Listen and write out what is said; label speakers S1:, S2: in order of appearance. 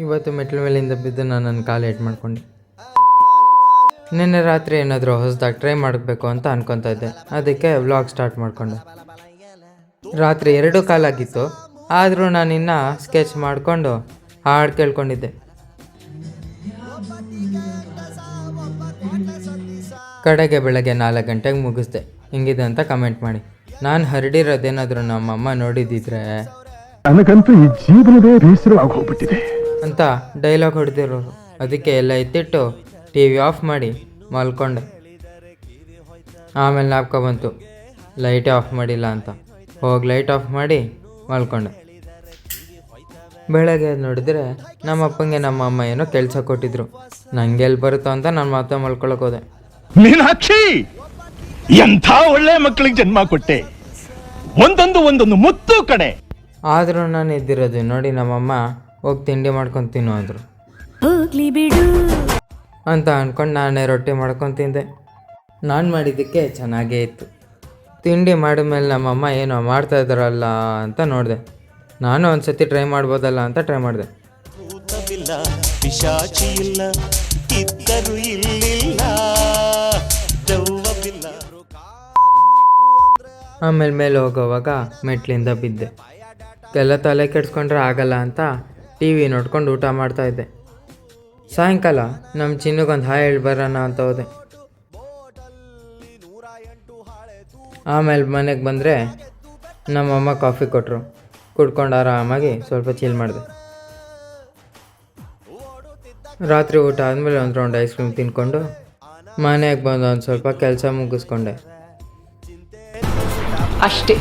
S1: ಇವತ್ತು ಮೆಟ್ಲ ಮೇಲಿಂದ ಬಿದ್ದು ನಾನು ನನ್ನ ಕಾಲು ಏಟ್ ಮಾಡ್ಕೊಂಡೆ. ನಿನ್ನೆ ರಾತ್ರಿ ಏನಾದರೂ ಹೊಸದಾಗಿ ಟ್ರೈ ಮಾಡಬೇಕು ಅಂತ ಅನ್ಕೊತಾ ಇದ್ದೆ, ಅದಕ್ಕೆ ವ್ಲಾಗ್ ಸ್ಟಾರ್ಟ್ ಮಾಡಿಕೊಂಡೆ. ರಾತ್ರಿ 2 ಕಾಲಾಗಿತ್ತು, ಆದರೂ ನಾನಿನ್ನು ಸ್ಕೆಚ್ ಮಾಡಿಕೊಂಡು ಹಾಡು ಕೇಳ್ಕೊಂಡಿದ್ದೆ. ಕಡೆಗೆ ಬೆಳಗ್ಗೆ 4 ಗಂಟೆಗೆ ಮುಗಿಸ್ದೆ. ಹಿಂಗಿದೆ ಅಂತ ಕಮೆಂಟ್ ಮಾಡಿ. ನಾನು ಹರಡಿರೋದೇನಾದರೂ ನಮ್ಮಮ್ಮ ನೋಡಿದ್ದಿದ್ರೆ
S2: ನನಗಂತೂ ಈ ಜೀವನವೇ ಬೇಸರವಾಗಿ ಹೋಗ್ಬಿಟ್ಟಿದೆ
S1: ಅಂತ ಡೈಲಾಗ್ ಹೊಡೆದಿರೋರು. ಅದಕ್ಕೆ ಎಲ್ಲ ಎತ್ತಿಟ್ಟು TV ಆಫ್ ಮಾಡಿ ಮಲ್ಕೊಂಡೆ. ಆಮೇಲೆ ಜ್ಞಾಪಕ ಬಂತು ಲೈಟೇ ಆಫ್ ಮಾಡಿಲ್ಲ ಅಂತ. ಹೋಗಿ ಲೈಟ್ ಆಫ್ ಮಾಡಿ ಮಲ್ಕೊಂಡೆ. ಬೆಳಗ್ಗೆ ನೋಡಿದರೆ ನಮ್ಮ ಅಪ್ಪಂಗೆ ನಮ್ಮ ಅಮ್ಮ ಏನೋ ಕೆಲಸ ಕೊಟ್ಟಿದ್ರು. ನಂಗೆ ಎಲ್ಲಿ ಬರುತ್ತೋ ಅಂತ ನಾನು ಮಾತ್ರ ಮಲ್ಕೊಳಕ್ಕೆ ಹೋದೆ.
S2: ಮೀನಾಕ್ಷಿ, ಎಂಥ ಒಳ್ಳೆ ಮಕ್ಕಳಿಗೆ ಜನ್ಮ ಕೊಟ್ಟೆ, ಒಂದೊಂದು ಮುತ್ತು ಕಡೆ.
S1: ಆದರೂ ನಾನು ಎದ್ದಿರೋದು ನೋಡಿ ನಮ್ಮಮ್ಮ ಹೋಗಿ ತಿಂಡಿ ಮಾಡ್ಕೊಂಡು ತಿನ್ನು ಅಂದರು. ಅಂತ ಅಂದ್ಕೊಂಡು ನಾನೇ ರೊಟ್ಟಿ ಮಾಡ್ಕೊಂಡು ತಿಂದೆ. ನಾನು ಮಾಡಿದ್ದಕ್ಕೆ ಚೆನ್ನಾಗೇ ಇತ್ತು. ತಿಂಡಿ ಮಾಡಿದ್ಮೇಲೆ ನಮ್ಮಮ್ಮ ಏನೋ ಮಾಡ್ತಾ ಇದ್ದಾರಲ್ಲ ಅಂತ ನೋಡಿದೆ. ನಾನು ಒಂದು ಸತಿ ಟ್ರೈ ಮಾಡ್ಬೋದಲ್ಲ ಅಂತ ಟ್ರೈ ಮಾಡಿದೆ. ಆಮೇಲೆ ಮೇಲೆ ಹೋಗೋವಾಗ ಮೆಟ್ಲಿಂದ ಬಿದ್ದೆ. ಎಲ್ಲ ತಲೆ ಕೆಡ್ಸ್ಕೊಂಡ್ರೆ ಆಗಲ್ಲ ಅಂತ TV ನೋಡ್ಕೊಂಡು ಊಟ ಮಾಡ್ತಾಯಿದ್ದೆ. ಸಾಯಂಕಾಲ ನಮ್ಮ ಚಿನ್ನಗೊಂದು ಹಾಯ್ ಹೇಳಿ ಬರೋಣ ಅಂತ ಹೋದೆ. ಆಮೇಲೆ ಮನೆಗೆ ಬಂದರೆ ನಮ್ಮಮ್ಮ ಕಾಫಿ ಕೊಟ್ಟರು. ಕುಡ್ಕೊಂಡು ಆರಾಮಾಗಿ ಸ್ವಲ್ಪ ಚಿಲ್ ಮಾಡಿದೆ. ರಾತ್ರಿ ಊಟ ಆದಮೇಲೆ ಒಂದು ರೌಂಡ್ ಐಸ್ ಕ್ರೀಮ್ ತಿನ್ಕೊಂಡು ಮನೆಗೆ ಬಂದು ಒಂದು ಸ್ವಲ್ಪ ಕೆಲಸ ಮುಗಿಸ್ಕೊಂಡೆ
S3: ಅಷ್ಟೇ.